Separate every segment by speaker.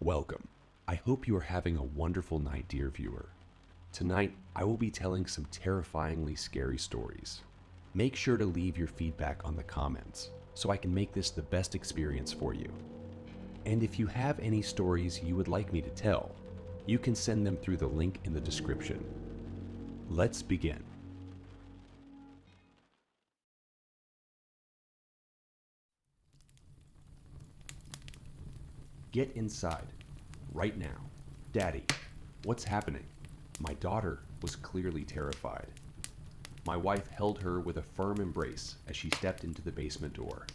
Speaker 1: Welcome. I hope you are having a wonderful night, dear viewer. Tonight, I will be telling some terrifyingly scary stories. Make sure to leave your feedback on the comments so I can make this the best experience for you. And if you have any stories you would like me to tell, you can send them through the link in the description. Let's begin. Get inside, right now. Daddy, what's happening? My daughter was clearly terrified. My wife held her with a firm embrace as she stepped into the basement door.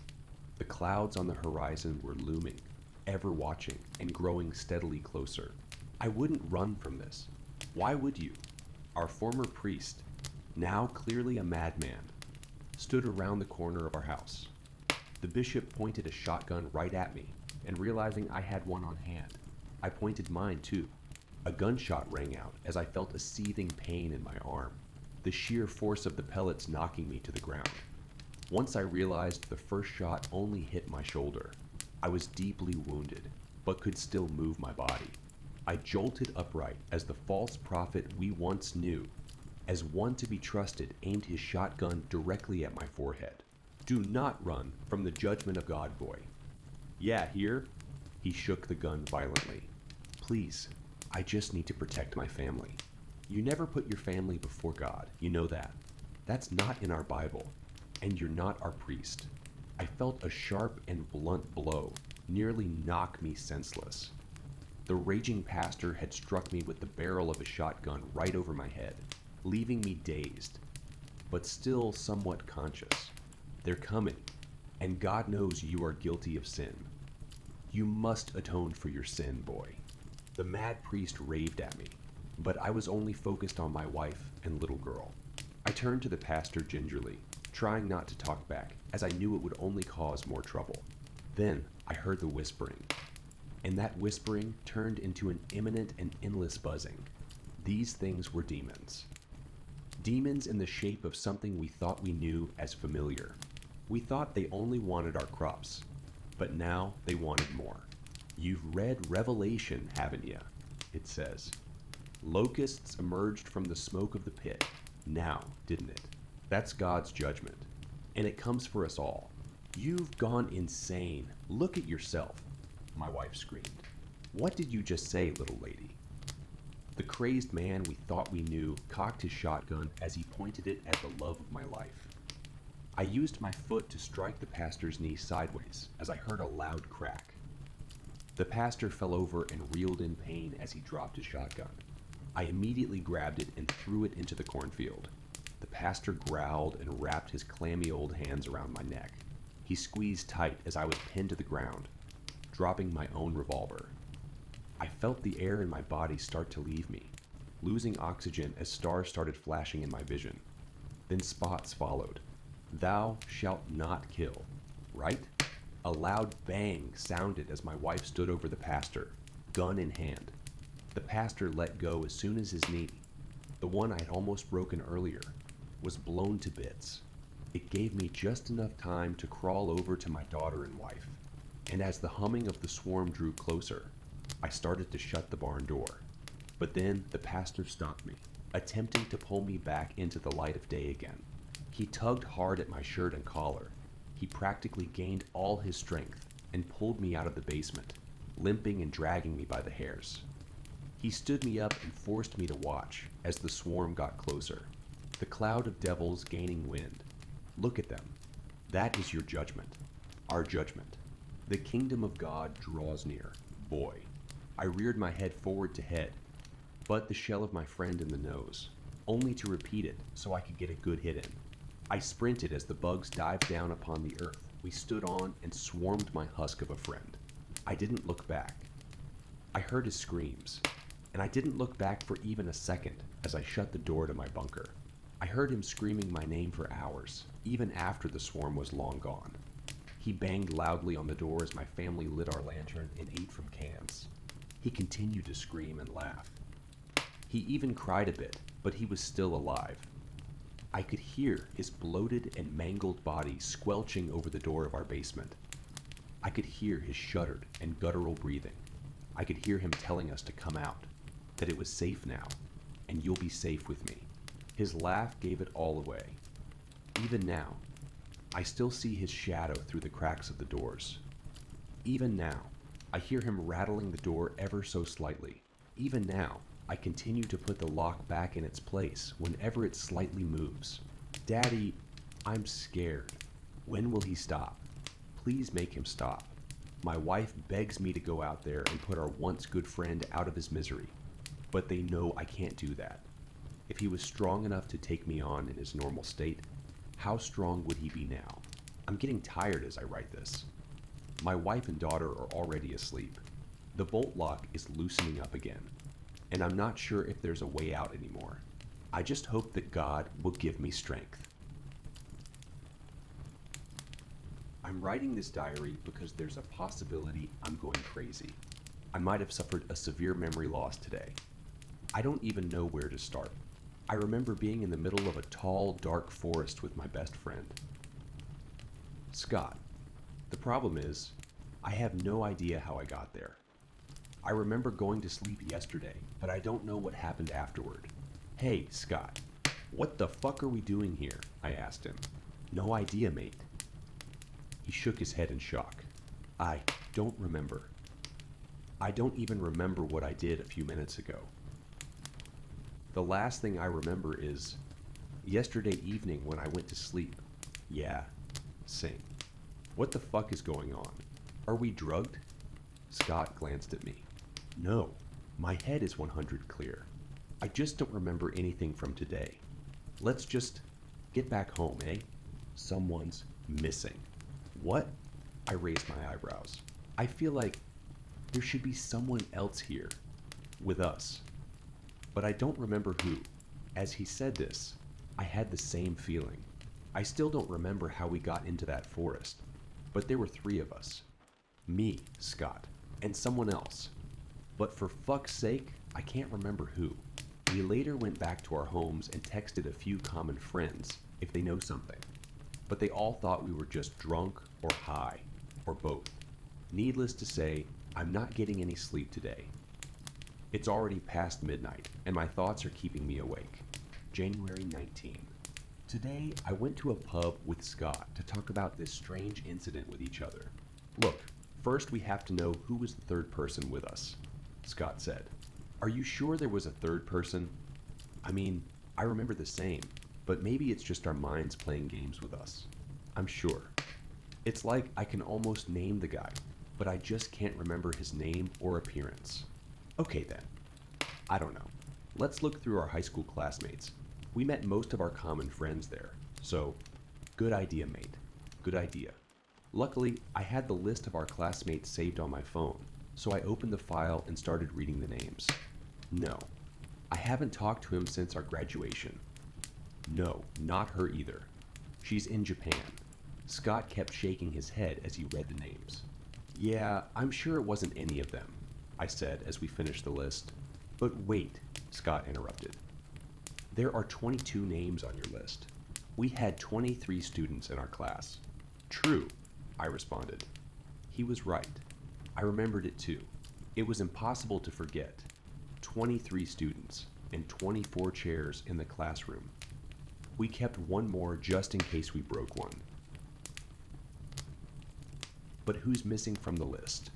Speaker 1: The clouds on the horizon were looming, ever watching and growing steadily closer. I wouldn't run from this. Why would you? Our former priest, now clearly a madman, stood around the corner of our house. The bishop pointed a shotgun right at me, and realizing I had one on hand, I pointed mine too. A gunshot rang out as I felt a seething pain in my arm, the sheer force of the pellets knocking me to the ground. Once I realized the first shot only hit my shoulder, I was deeply wounded, but could still move my body. I jolted upright as the false prophet we once knew, as one to be trusted, aimed his shotgun directly at my forehead. Do not run from the judgment of God, boy. Yeah, here? He shook the gun violently. Please, I just need to protect my family. You never put your family before God, you know that. That's not in our Bible, and you're not our priest. I felt a sharp and blunt blow nearly knock me senseless. The raging pastor had struck me with the barrel of a shotgun right over my head, leaving me dazed, but still somewhat conscious. They're coming, and God knows you are guilty of sin. You must atone for your sin, boy. The mad priest raved at me, but I was only focused on my wife and little girl. I turned to the pastor gingerly, trying not to talk back, as I knew it would only cause more trouble. Then I heard the whispering, and that whispering turned into an imminent and endless buzzing. These things were demons. Demons in the shape of something we thought we knew as familiar. We thought they only wanted our crops, but now they wanted more. You've read Revelation, haven't you? It says. Locusts emerged from the smoke of the pit. Now, didn't it? That's God's judgment. And it comes for us all. You've gone insane. Look at yourself, my wife screamed. What did you just say, little lady? The crazed man we thought we knew cocked his shotgun as he pointed it at the love of my life. I used my foot to strike the pastor's knee sideways as I heard a loud crack. The pastor fell over and reeled in pain as he dropped his shotgun. I immediately grabbed it and threw it into the cornfield. The pastor growled and wrapped his clammy old hands around my neck. He squeezed tight as I was pinned to the ground, dropping my own revolver. I felt the air in my body start to leave me, losing oxygen as stars started flashing in my vision. Then spots followed. Thou shalt not kill, right? A loud bang sounded as my wife stood over the pastor, gun in hand. The pastor let go as soon as his knee, the one I had almost broken earlier, was blown to bits. It gave me just enough time to crawl over to my daughter and wife, and as the humming of the swarm drew closer, I started to shut the barn door. But then the pastor stopped me, attempting to pull me back into the light of day again. He tugged hard at my shirt and collar. He practically gained all his strength and pulled me out of the basement, limping and dragging me by the hairs. He stood me up and forced me to watch as the swarm got closer, the cloud of devils gaining wind. Look at them. That is your judgment, our judgment. The kingdom of God draws near, boy. I reared my head forward to head, but the shell of my friend in the nose, only to repeat it so I could get a good hit in. I sprinted as the bugs dived down upon the earth we stood on and swarmed my husk of a friend. I didn't look back. I heard his screams, and I didn't look back for even a second as I shut the door to my bunker. I heard him screaming my name for hours, even after the swarm was long gone. He banged loudly on the door as my family lit our lantern and ate from cans. He continued to scream and laugh. He even cried a bit, but he was still alive. I could hear his bloated and mangled body squelching over the door of our basement. I could hear his shuddered and guttural breathing. I could hear him telling us to come out, that it was safe now, and you'll be safe with me. His laugh gave it all away. Even now, I still see his shadow through the cracks of the doors. Even now, I hear him rattling the door ever so slightly. Even now, I continue to put the lock back in its place whenever it slightly moves. Daddy, I'm scared. When will he stop? Please make him stop. My wife begs me to go out there and put our once good friend out of his misery, but they know I can't do that. If he was strong enough to take me on in his normal state, how strong would he be now? I'm getting tired as I write this. My wife and daughter are already asleep. The bolt lock is loosening up again, and I'm not sure if there's a way out anymore. I just hope that God will give me strength. I'm writing this diary because there's a possibility I'm going crazy. I might have suffered a severe memory loss today. I don't even know where to start. I remember being in the middle of a tall, dark forest with my best friend, Scott. The problem is, I have no idea how I got there. I remember going to sleep yesterday, but I don't know what happened afterward. Hey, Scott, what the fuck are we doing here? I asked him. No idea, mate. He shook his head in shock. I don't remember. I don't even remember what I did a few minutes ago. The last thing I remember is yesterday evening when I went to sleep. Yeah, same. What the fuck is going on? Are we drugged? Scott glanced at me. No, my head is 100 clear. I just don't remember anything from today. Let's just get back home, eh? Someone's missing. What? I raised my eyebrows. I feel like there should be someone else here with us. But I don't remember who. As he said this, I had the same feeling. I still don't remember how we got into that forest, but there were 3 of us. Me, Scott, and someone else. But for fuck's sake, I can't remember who. We later went back to our homes and texted a few common friends if they know something. But they all thought we were just drunk or high, or both. Needless to say, I'm not getting any sleep today. It's already past midnight, and my thoughts are keeping me awake. January 19. Today, I went to a pub with Scott to talk about this strange incident with each other. Look, first we have to know who was the third person with us, Scott said. Are you sure there was a third person? I mean, I remember the same, but maybe it's just our minds playing games with us. I'm sure. It's like I can almost name the guy, but I just can't remember his name or appearance. Okay then. I don't know. Let's look through our high school classmates. We met most of our common friends there, so good idea, mate. Good idea. Luckily, I had the list of our classmates saved on my phone, so I opened the file and started reading the names. No, I haven't talked to him since our graduation. No, not her either. She's in Japan. Scott kept shaking his head as he read the names. Yeah, I'm sure it wasn't any of them, I said as we finished the list. But wait, Scott interrupted. There are 22 names on your list. We had 23 students in our class. True, I responded. He was right. I remembered it too. It was impossible to forget. 23 students and 24 chairs in the classroom. We kept one more just in case we broke one. But who's missing from the list?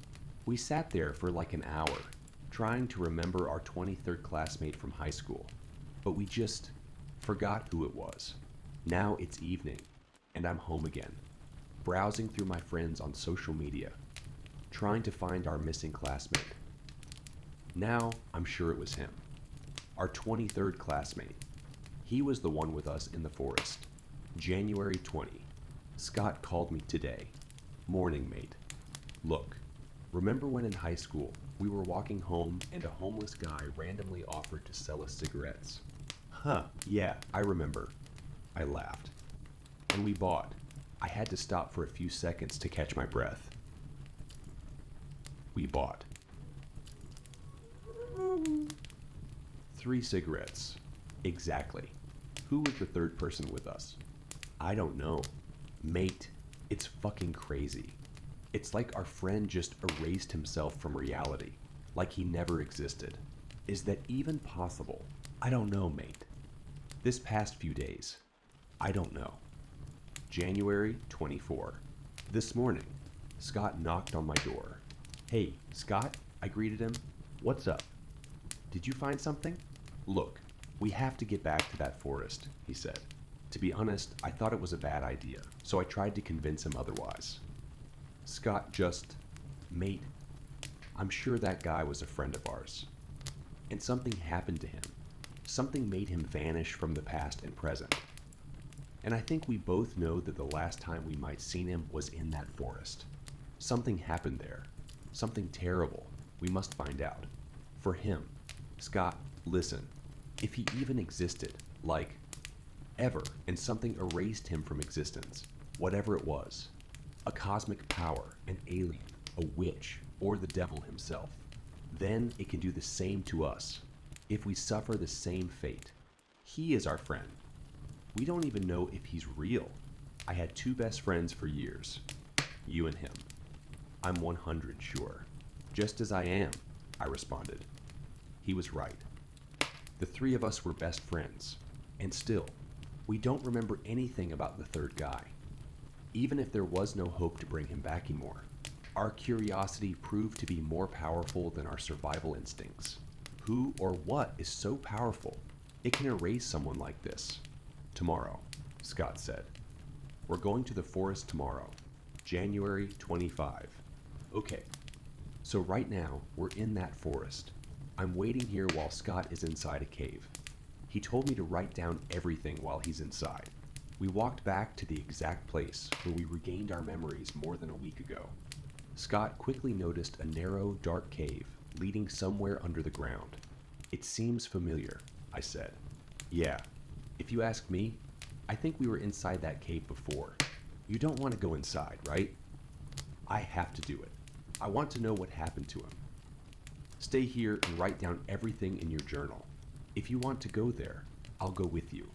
Speaker 1: We sat there for like an hour, trying to remember our 23rd classmate from high school, but we just forgot who it was. Now it's evening, and I'm home again, browsing through my friends on social media, trying to find our missing classmate. Now I'm sure it was him, our 23rd classmate. He was the one with us in the forest. January 20. Scott called me today. Morning, mate. Look, remember when in high school we were walking home and a homeless guy randomly offered to sell us cigarettes? Huh, yeah, I remember. I laughed. And we bought. I had to stop for a few seconds to catch my breath. We bought 3 cigarettes. Exactly. Who was the third person with us? I don't know. Mate, it's fucking crazy. It's like our friend just erased himself from reality. like he never existed. Is that even possible? I don't know, mate. This past few days, I don't know. January 24. This morning, Scott knocked on my door. Hey, Scott, I greeted him. What's up? Did you find something? Look, we have to get back to that forest, he said. To be honest, I thought it was a bad idea, so I tried to convince him otherwise. Scott just, mate, I'm sure that guy was a friend of ours. And something happened to him. Something made him vanish from the past and present. And I think we both know that the last time we might seen him was in that forest. Something happened there. Something terrible. We must find out. For him. Scott, listen. If he even existed, like, ever, and something erased him from existence, whatever it was, a cosmic power, an alien, a witch, or the devil himself, then it can do the same to us. If we suffer the same fate, he is our friend. We don't even know if he's real. I had two best friends for years, you and him. I'm 100 sure. Just as I am, I responded. He was right. The three of us were best friends, and still, we don't remember anything about the third guy. Even if there was no hope to bring him back anymore, our curiosity proved to be more powerful than our survival instincts. Who or what is so powerful it can erase someone like this? Tomorrow, Scott said. We're going to the forest tomorrow, January 25. Okay, so right now we're in that forest. I'm waiting here while Scott is inside a cave. He told me to write down everything while he's inside. We walked back to the exact place where we regained our memories more than a week ago. Scott quickly noticed a narrow, dark cave leading somewhere under the ground. It seems familiar, I said. Yeah, if you ask me, I think we were inside that cave before. You don't want to go inside, right? I have to do it. I want to know what happened to him. Stay here and write down everything in your journal. If you want to go there, I'll go with you.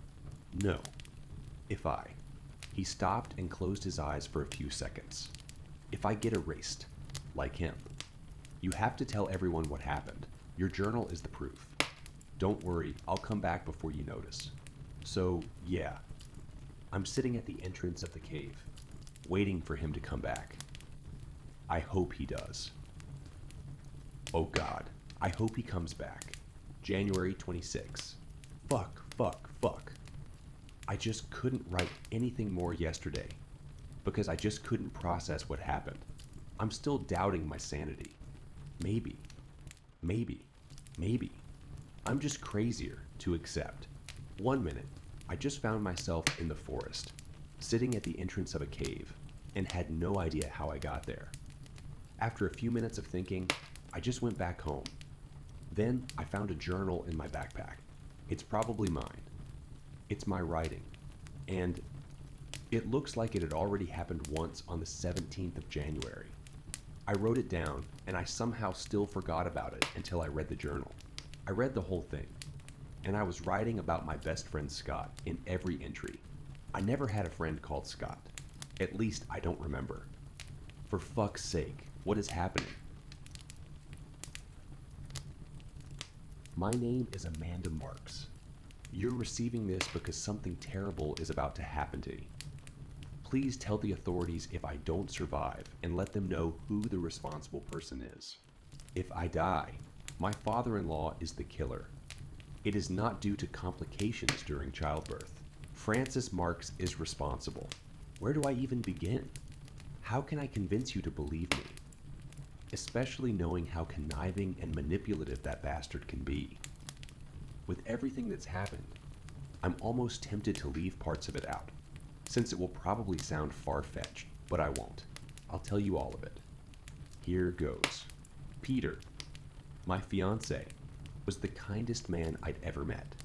Speaker 1: No. If I. He stopped and closed his eyes for a few seconds. If I get erased, like him. You have to tell everyone what happened. Your journal is the proof. Don't worry, I'll come back before you notice. So, yeah. I'm sitting at the entrance of the cave, waiting for him to come back. I hope he does. Oh God, I hope he comes back. January 26. Fuck. I just couldn't write anything more yesterday because I just couldn't process what happened. I'm still doubting my sanity. Maybe. I'm just crazier to accept. 1 minute, I just found myself in the forest, sitting at the entrance of a cave, and had no idea how I got there. After a few minutes of thinking, I just went back home. Then I found a journal in my backpack. It's probably mine. It's my writing. And it looks like it had already happened once on the 17th of January. I wrote it down, and I somehow still forgot about it until I read the journal. I read the whole thing, and I was writing about my best friend Scott in every entry. I never had a friend called Scott. At least I don't remember. For fuck's sake, what is happening? My name is Amanda Marks. You're receiving this because something terrible is about to happen to me. Please tell the authorities if I don't survive and let them know who the responsible person is. If I die, my father-in-law is the killer. It is not due to complications during childbirth. Francis Marks is responsible. Where do I even begin? How can I convince you to believe me? Especially knowing how conniving and manipulative that bastard can be. With everything that's happened, I'm almost tempted to leave parts of it out, since it will probably sound far-fetched, but I won't. I'll tell you all of it. Here goes. Peter, my fiancé, was the kindest man I'd ever met.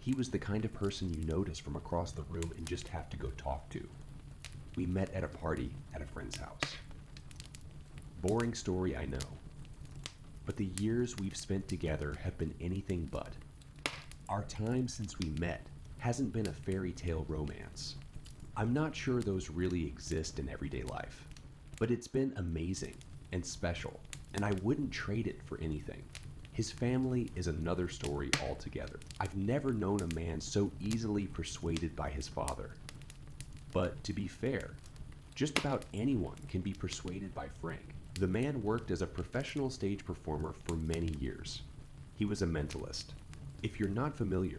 Speaker 1: He was the kind of person you notice from across the room and just have to go talk to. We met at a party at a friend's house. Boring story, I know. But the years we've spent together have been anything but. Our time since we met hasn't been a fairy tale romance. I'm not sure those really exist in everyday life, but it's been amazing and special. and I wouldn't trade it for anything. His family is another story altogether. I've never known a man so easily persuaded by his father. But to be fair, just about anyone can be persuaded by Frank. The man worked as a professional stage performer for many years. He was a mentalist. If you're not familiar,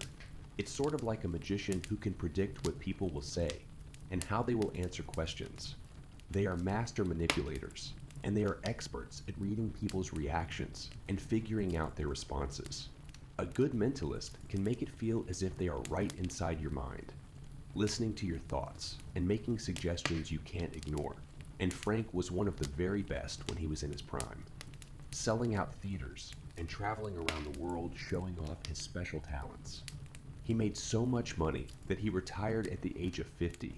Speaker 1: it's sort of like a magician who can predict what people will say and how they will answer questions. They are master manipulators, and they are experts at reading people's reactions and figuring out their responses. A good mentalist can make it feel as if they are right inside your mind, listening to your thoughts and making suggestions you can't ignore. And Frank was one of the very best when he was in his prime, selling out theaters and traveling around the world showing off his special talents. He made so much money that he retired at the age of 50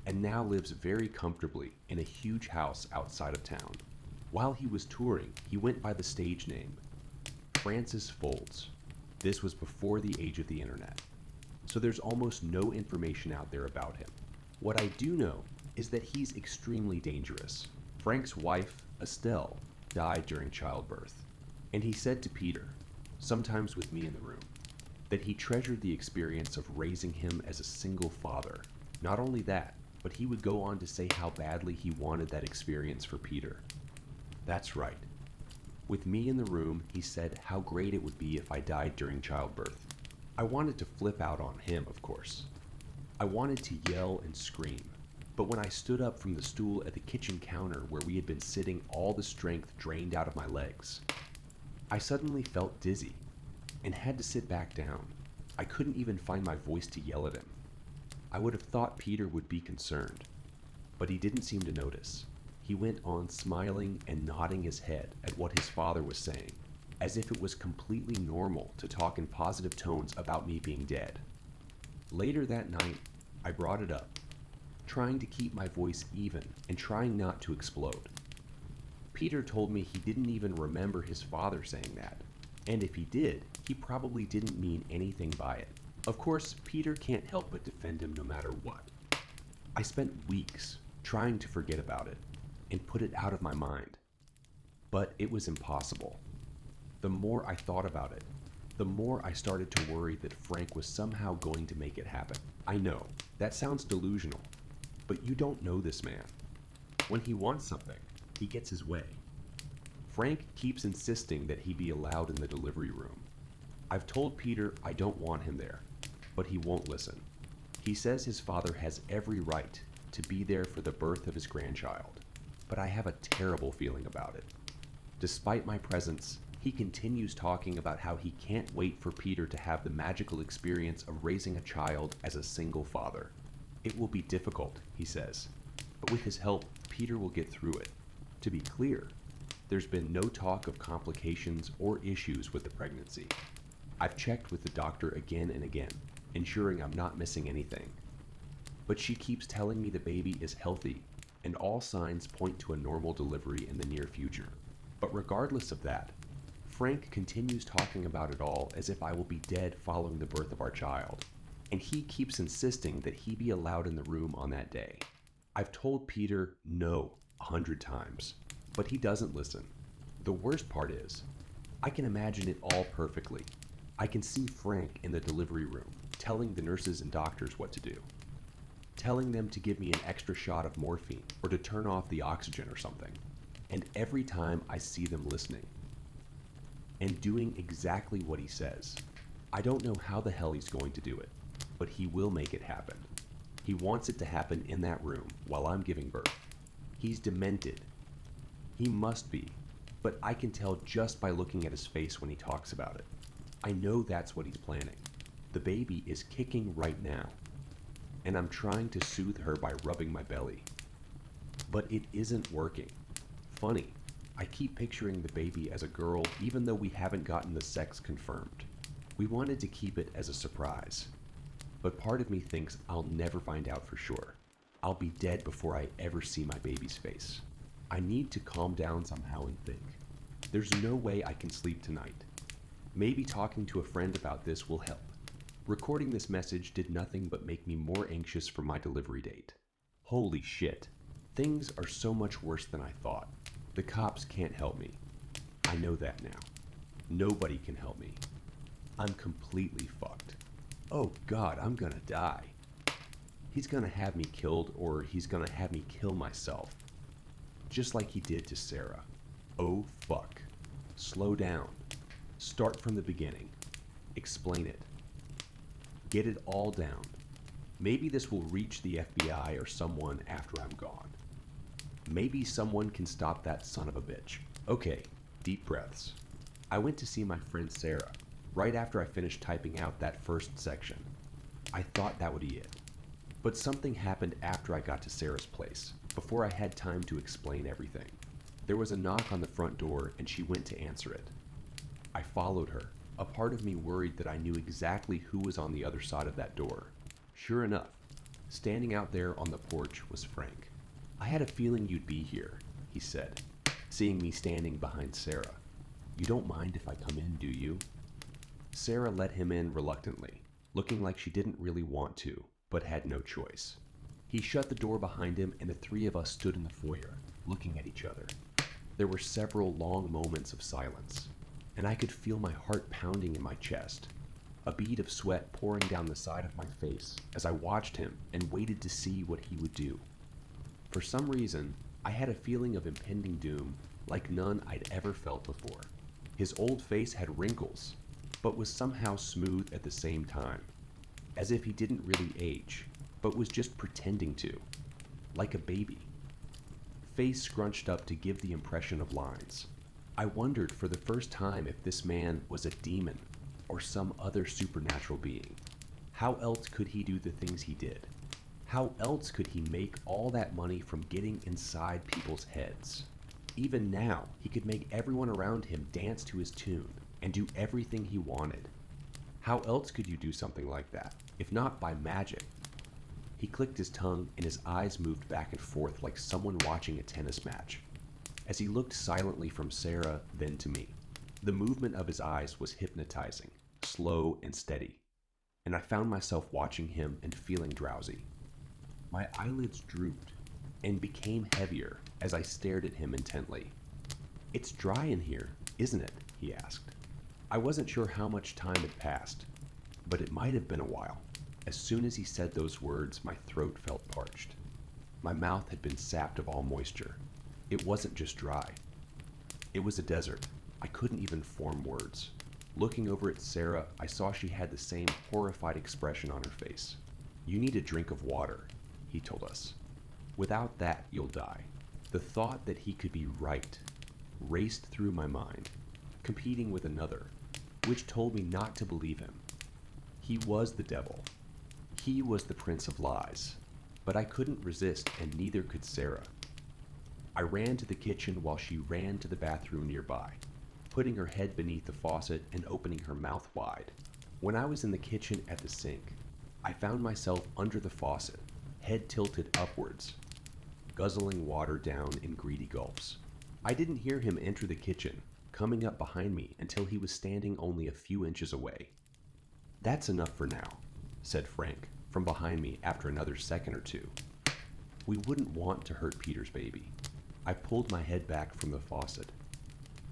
Speaker 1: and now lives very comfortably in a huge house outside of town. While he was touring, he went by the stage name Francis Folds. This was before the age of the internet, so there's almost no information out there about him. What I do know is that he's extremely dangerous. Frank's wife, Estelle, died during childbirth, and he said to Peter, sometimes with me in the room, that he treasured the experience of raising him as a single father. Not only that, but he would go on to say how badly he wanted that experience for Peter. That's right. With me in the room, he said how great it would be if I died during childbirth. I wanted to flip out on him, of course. I wanted to yell and scream, but when I stood up from the stool at the kitchen counter where we had been sitting, all the strength drained out of my legs. I suddenly felt dizzy and had to sit back down. I couldn't even find my voice to yell at him. I would have thought Peter would be concerned, but he didn't seem to notice. He went on smiling and nodding his head at what his father was saying, as if it was completely normal to talk in positive tones about me being dead. Later that night, I brought it up, trying to keep my voice even and trying not to explode. Peter told me he didn't even remember his father saying that, and if he did, he probably didn't mean anything by it. Of course, Peter can't help but defend him no matter what. I spent weeks trying to forget about it and put it out of my mind, but it was impossible. The more I thought about it, the more I started to worry that Frank was somehow going to make it happen. I know, that sounds delusional, but you don't know this man. When he wants something, he gets his way. Frank keeps insisting that he be allowed in the delivery room. I've told Peter I don't want him there, but he won't listen. He says his father has every right to be there for the birth of his grandchild, but I have a terrible feeling about it. Despite my presence, he continues talking about how he can't wait for Peter to have the magical experience of raising a child as a single father. It will be difficult, he says, but with his help, Peter will get through it. To be clear, there's been no talk of complications or issues with the pregnancy. I've checked with the doctor again and again, ensuring I'm not missing anything. But she keeps telling me the baby is healthy, and all signs point to a normal delivery in the near future. But regardless of that, Frank continues talking about it all as if I will be dead following the birth of our child, and he keeps insisting that he be allowed in the room on that day. I've told Peter no 100 times, but he doesn't listen. The worst part is, I can imagine it all perfectly. I can see Frank in the delivery room, telling the nurses and doctors what to do, telling them to give me an extra shot of morphine or to turn off the oxygen or something. And every time I see them listening and doing exactly what he says. I don't know how the hell he's going to do it, but he will make it happen. He wants it to happen in that room while I'm giving birth. He's demented. He must be, but I can tell just by looking at his face when he talks about it. I know that's what he's planning. The baby is kicking right now, and I'm trying to soothe her by rubbing my belly. But it isn't working. Funny, I keep picturing the baby as a girl even though we haven't gotten the sex confirmed. We wanted to keep it as a surprise, but part of me thinks I'll never find out for sure. I'll be dead before I ever see my baby's face. I need to calm down somehow and think. There's no way I can sleep tonight. Maybe talking to a friend about this will help. Recording this message did nothing but make me more anxious for my delivery date. Holy shit. Things are so much worse than I thought. The cops can't help me. I know that now. Nobody can help me. I'm completely fucked. Oh God, I'm gonna die. He's gonna have me killed, or he's gonna have me kill myself. Just like he did to Sarah. Oh fuck. Slow down. Start from the beginning. Explain it. Get it all down. Maybe this will reach the FBI or someone after I'm gone. Maybe someone can stop that son of a bitch. Okay, deep breaths. I went to see my friend Sarah, right after I finished typing out that first section. I thought that would be it. But something happened after I got to Sarah's place, before I had time to explain everything. There was a knock on the front door and she went to answer it. I followed her, a part of me worried that I knew exactly who was on the other side of that door. Sure enough, standing out there on the porch was Frank. I had a feeling you'd be here, he said, seeing me standing behind Sarah. You don't mind if I come in, do you? Sarah let him in reluctantly, looking like she didn't really want to, but had no choice. He shut the door behind him and the three of us stood in the foyer, looking at each other. There were several long moments of silence, and I could feel my heart pounding in my chest, a bead of sweat pouring down the side of my face as I watched him and waited to see what he would do. For some reason, I had a feeling of impending doom like none I'd ever felt before. His old face had wrinkles, but was somehow smooth at the same time, as if he didn't really age, but was just pretending to, like a baby. Face scrunched up to give the impression of lines. I wondered for the first time if this man was a demon or some other supernatural being. How else could he do the things he did? How else could he make all that money from getting inside people's heads? Even now, he could make everyone around him dance to his tune and do everything he wanted. How else could you do something like that, if not by magic? He clicked his tongue and his eyes moved back and forth like someone watching a tennis match, as he looked silently from Sarah, then to me. The movement of his eyes was hypnotizing, slow and steady, and I found myself watching him and feeling drowsy. My eyelids drooped and became heavier as I stared at him intently. It's dry in here, isn't it? He asked. I wasn't sure how much time had passed, but it might have been a while. As soon as he said those words, my throat felt parched. My mouth had been sapped of all moisture. It wasn't just dry. It was a desert. I couldn't even form words. Looking over at Sarah, I saw she had the same horrified expression on her face. You need a drink of water, he told us. Without that, you'll die. The thought that he could be right raced through my mind, competing with another, which told me not to believe him. He was the devil. He was the prince of lies. But I couldn't resist, and neither could Sarah. I ran to the kitchen while she ran to the bathroom nearby, putting her head beneath the faucet and opening her mouth wide. When I was in the kitchen at the sink, I found myself under the faucet, head tilted upwards, guzzling water down in greedy gulps. I didn't hear him enter the kitchen, coming up behind me until he was standing only a few inches away. That's enough for now, said Frank from behind me after another second or two. We wouldn't want to hurt Peter's baby. I pulled my head back from the faucet,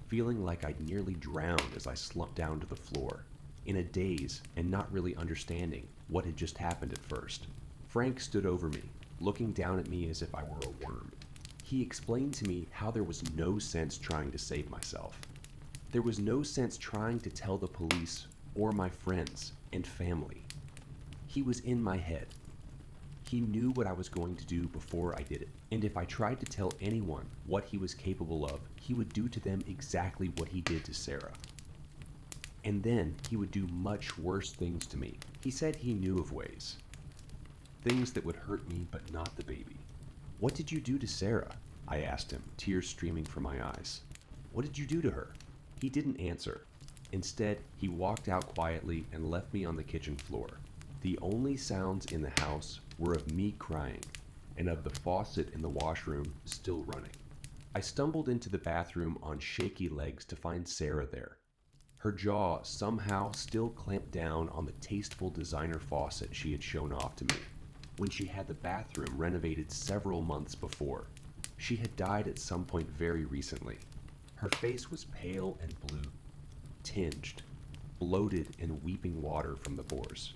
Speaker 1: feeling like I'd nearly drowned as I slumped down to the floor, in a daze and not really understanding what had just happened at first. Frank stood over me, looking down at me as if I were a worm. He explained to me how there was no sense trying to save myself. There was no sense trying to tell the police or my friends and family. He was in my head. He knew what I was going to do before I did it, and if I tried to tell anyone what he was capable of, he would do to them exactly what he did to Sarah. And then he would do much worse things to me. He said he knew of ways. Things that would hurt me, but not the baby. What did you do to Sarah? I asked him, tears streaming from my eyes. What did you do to her? He didn't answer. Instead, he walked out quietly and left me on the kitchen floor. The only sounds in the house were of me crying and of the faucet in the washroom still running. I stumbled into the bathroom on shaky legs to find Sarah there. Her jaw somehow still clamped down on the tasteful designer faucet she had shown off to me when she had the bathroom renovated several months before. She had died at some point very recently. Her face was pale and blue, tinged, bloated and weeping water from the pores.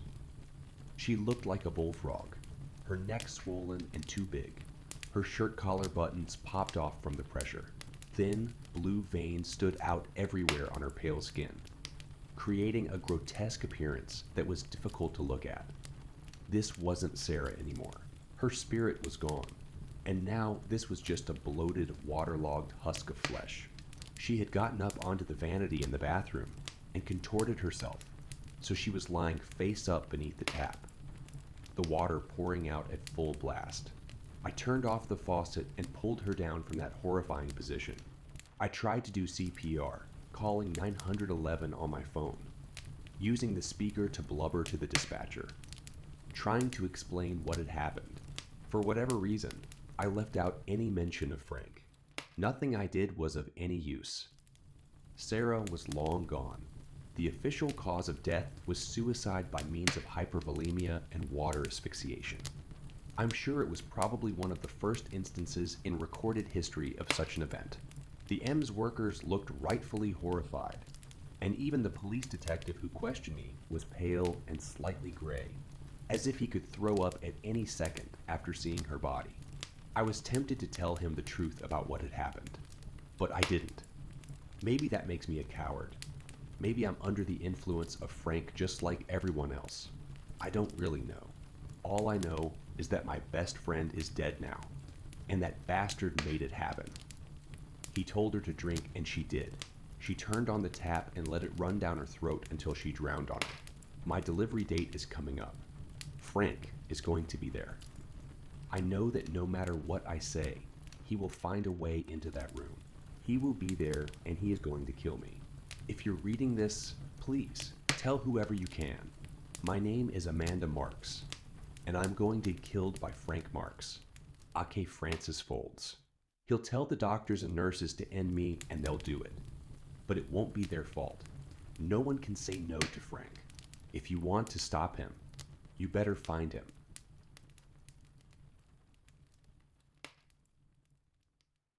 Speaker 1: She looked like a bullfrog, her neck swollen and too big. Her shirt collar buttons popped off from the pressure. Thin, blue veins stood out everywhere on her pale skin, creating a grotesque appearance that was difficult to look at. This wasn't Sarah anymore. Her spirit was gone, and now this was just a bloated, waterlogged husk of flesh. She had gotten up onto the vanity in the bathroom and contorted herself, so she was lying face up beneath the tap, the water pouring out at full blast. I turned off the faucet and pulled her down from that horrifying position. I tried to do CPR, calling 911 on my phone, using the speaker to blubber to the dispatcher, trying to explain what had happened. For whatever reason, I left out any mention of Frank. Nothing I did was of any use. Sarah was long gone. The official cause of death was suicide by means of hypervolemia and water asphyxiation. I'm sure it was probably one of the first instances in recorded history of such an event. The EMS workers looked rightfully horrified, and even the police detective who questioned me was pale and slightly gray, as if he could throw up at any second after seeing her body. I was tempted to tell him the truth about what had happened, but I didn't. Maybe that makes me a coward. Maybe I'm under the influence of Frank just like everyone else. I don't really know. All I know is that my best friend is dead now, and that bastard made it happen. He told her to drink, and she did. She turned on the tap and let it run down her throat until she drowned on it. My delivery date is coming up. Frank is going to be there. I know that no matter what I say, he will find a way into that room. He will be there, and he is going to kill me. If you're reading this, please tell whoever you can. My name is Amanda Marks, and I'm going to be killed by Frank Marks, aka Francis Folds. He'll tell the doctors and nurses to end me, and they'll do it. But it won't be their fault. No one can say no to Frank. If you want to stop him, you better find him